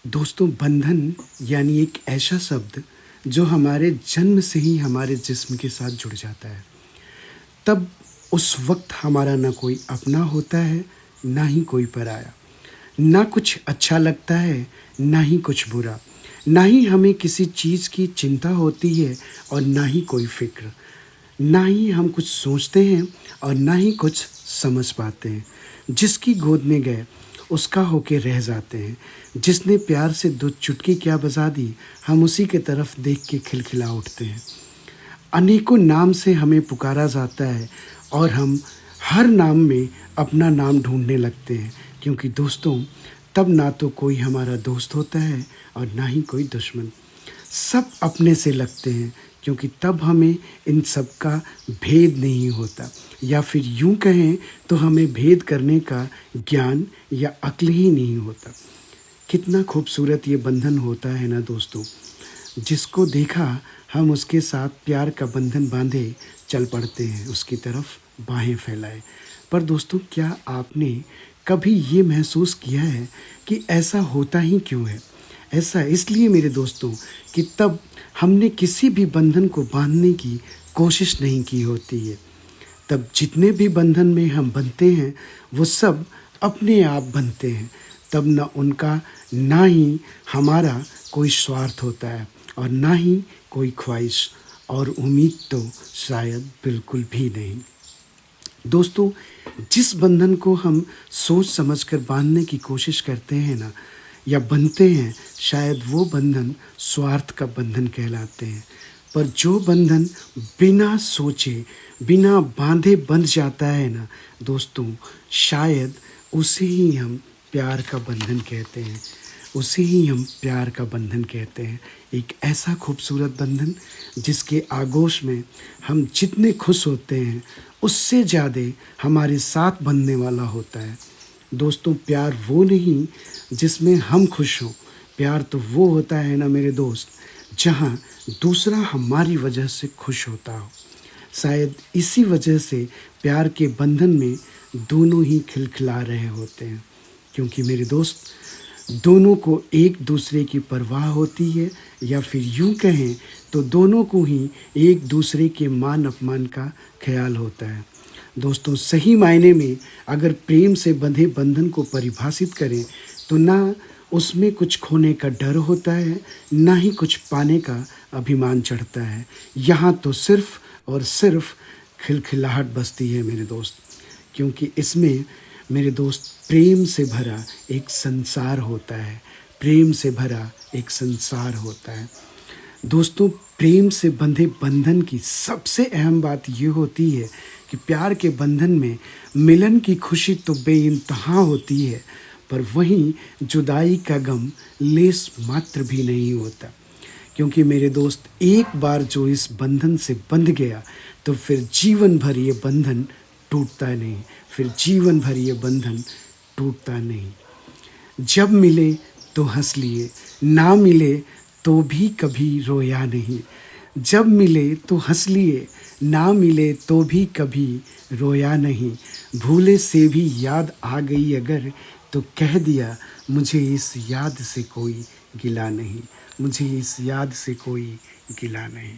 दोस्तों, बंधन यानी एक ऐसा शब्द जो हमारे जन्म से ही हमारे जिस्म के साथ जुड़ जाता है। तब उस वक़्त हमारा ना कोई अपना होता है, ना ही कोई पराया। ना कुछ अच्छा लगता है, ना ही कुछ बुरा। ना ही हमें किसी चीज़ की चिंता होती है और ना ही कोई फ़िक्र। ना ही हम कुछ सोचते हैं और ना ही कुछ समझ पाते हैं। जिसकी गोद में गए उसका होके रह जाते हैं। जिसने प्यार से 2 चुटकी क्या बजा दी, हम उसी की तरफ देख के खिलखिला उठते हैं। अनेकों नाम से हमें पुकारा जाता है और हम हर नाम में अपना नाम ढूँढने लगते हैं, क्योंकि दोस्तों, तब ना तो कोई हमारा दोस्त होता है और ना ही कोई दुश्मन। सब अपने से लगते हैं, क्योंकि तब हमें इन सब का भेद नहीं होता, या फिर यूँ कहें तो हमें भेद करने का ज्ञान या अक्ल ही नहीं होता। कितना खूबसूरत ये बंधन होता है ना दोस्तों। जिसको देखा हम उसके साथ प्यार का बंधन बांधे चल पड़ते हैं, उसकी तरफ बाहें फैलाए। पर दोस्तों, क्या आपने कभी ये महसूस किया है कि ऐसा होता ही क्यों है? ऐसा इसलिए मेरे दोस्तों कि तब हमने किसी भी बंधन को बांधने की कोशिश नहीं की होती है। तब जितने भी बंधन में हम बंधते हैं वो सब अपने आप बनते हैं। तब ना उनका ना ही हमारा कोई स्वार्थ होता है और ना ही कोई ख्वाहिश और उम्मीद तो शायद बिल्कुल भी नहीं। दोस्तों, जिस बंधन को हम सोच समझकर बांधने की कोशिश करते हैं ना, या बनते हैं, शायद वो बंधन स्वार्थ का बंधन कहलाते हैं। पर जो बंधन बिना सोचे, बिना बांधे बंध जाता है ना दोस्तों, शायद उसे ही हम प्यार का बंधन कहते हैं। उसे ही हम प्यार का बंधन कहते हैं। एक ऐसा खूबसूरत बंधन जिसके आगोश में हम जितने खुश होते हैं, उससे ज़्यादा हमारे साथ बंधने वाला होता है। दोस्तों, प्यार वो नहीं जिसमें हम खुश हों। प्यार तो वो होता है ना मेरे दोस्त, जहाँ दूसरा हमारी वजह से खुश होता हो। शायद इसी वजह से प्यार के बंधन में दोनों ही खिलखिला रहे होते हैं, क्योंकि मेरे दोस्त, दोनों को एक दूसरे की परवाह होती है, या फिर यूँ कहें तो दोनों को ही एक दूसरे के मान अपमान का ख्याल होता है। दोस्तों, सही मायने में अगर प्रेम से बंधे बंधन को परिभाषित करें तो ना उसमें कुछ खोने का डर होता है, ना ही कुछ पाने का अभिमान चढ़ता है। यहाँ तो सिर्फ़ और सिर्फ़ खिलखिलाहट बसती है मेरे दोस्त, क्योंकि इसमें मेरे दोस्त प्रेम से भरा एक संसार होता है। प्रेम से भरा एक संसार होता है। दोस्तों, प्रेम से बंधे बंधन की सबसे अहम बात ये होती है कि प्यार के बंधन में मिलन की खुशी तो बेइंतहा होती है, पर वहीं जुदाई का गम लेस मात्र भी नहीं होता। क्योंकि मेरे दोस्त, एक बार जो इस बंधन से बंध गया तो फिर जीवन भर ये बंधन टूटता नहीं। फिर जीवन भर ये बंधन टूटता नहीं। जब मिले तो हंस लिए, ना मिले तो भी कभी रोया नहीं। जब मिले तो हंस लिए, ना मिले तो भी कभी रोया नहीं। भूले से भी याद आ गई अगर, तो कह दिया मुझे इस याद से कोई गिला नहीं। मुझे इस याद से कोई गिला नहीं।